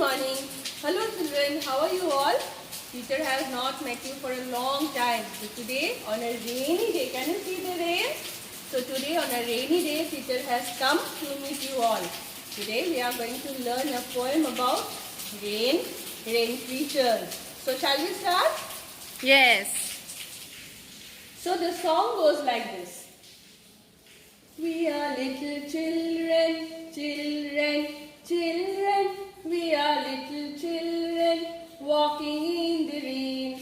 morning. Hello children, how are you all? Teacher has not met you for a long time. So today on a rainy day, can you see the rain? So today on a rainy day, teacher has come to meet you all. Today we are going to learn a poem about rain creatures. So shall we start? Yes. So the song goes like this. We are little children, children, children. We are little children walking in the rain.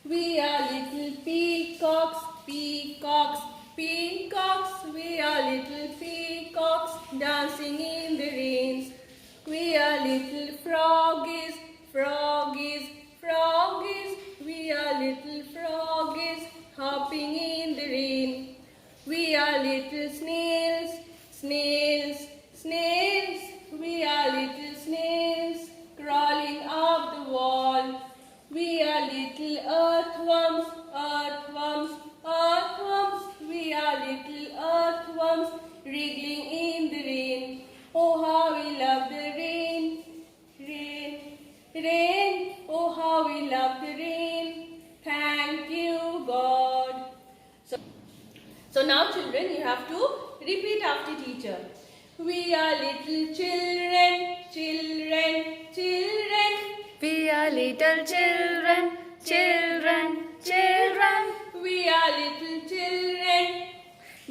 We are little peacocks, peacocks, peacocks. We are little peacocks dancing in the rain. We are little froggies, froggies, froggies. We are little froggies hopping in the rain. We are little snails, snails, snails. We are little snails crawling up the wall. We are little earthworms, earthworms, earthworms. We are little earthworms wriggling in the rain. Oh, how we love the rain, rain, rain. Oh, how we love the rain. Thank you, God. So now children, you have to repeat after teacher. We are little children, children, children. We are little children, children, children. We are little children.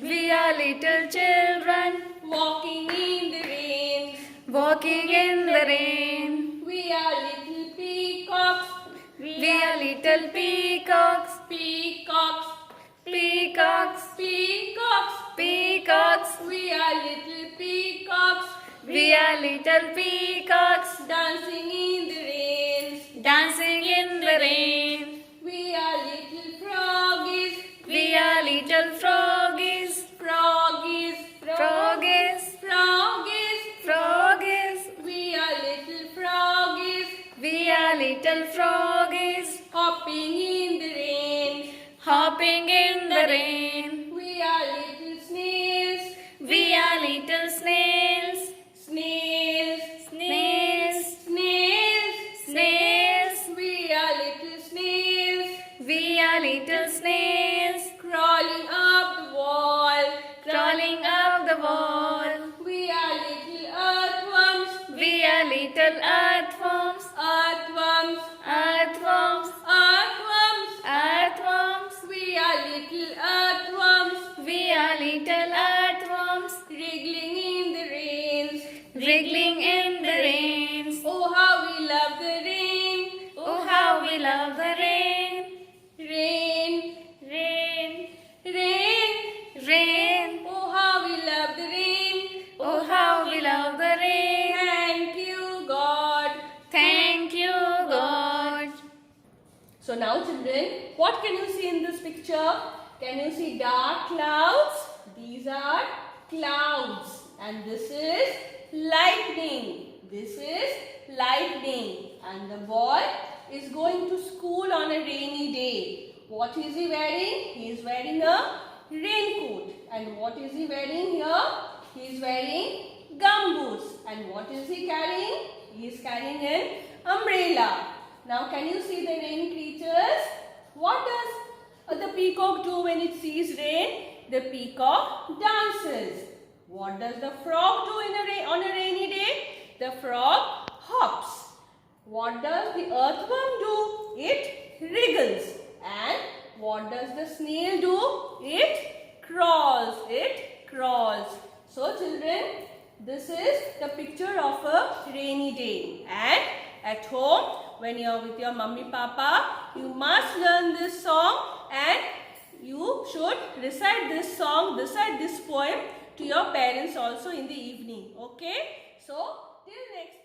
We are little children Walking in the rain. walking in the rain. We are little peacocks. We are little peacocks, Peacocks. peacocks, Peacocks. peacocks. We are little peacocks. We are little peacocks Dancing in the rain. dancing in the rain. We are little froggies. We are little froggies, Froggies. froggies, Froggies. froggies. We are little froggies. We are little froggies Hopping in the rain. hopping in the rain. We are little snails. We are little snails, Snails. snails, Snails. snails. We are little snails. We are little snails Crawling up the wall. crawling up the wall. We are little earthworms. We are little earthworms, Earthworms. earthworms, Earthworms. earthworms. We are little earthworms. We are little earthworms Wriggling in the rains. wriggling in the rains. Oh, how we love the rain. Oh, how we love the rain, Rain. rain, Rain. rain. Oh, how we love the rain. Oh, how we love the rain. Thank you, God. Thank you, God. So now children, what can you see in this picture? Can you see dark clouds? These are clouds. And this is lightning. This is lightning. And the boy is going to school on a rainy day. What is he wearing? He is wearing a raincoat. And what is he wearing here? He is wearing gumboots. And what is he carrying? He is carrying an umbrella. Now can you see the rain creatures? What does the peacock do when it sees rain? The peacock dances. What does the frog do on a rainy day? The frog hops. What does the earthworm do? It wriggles. And what does the snail do? It crawls. It crawls. So children, this is the picture of a rainy day. And at home, when you are with your mummy papa, you must learn this song and you should recite this song, recite this poem to your parents also in the evening. Okay? So, till next time.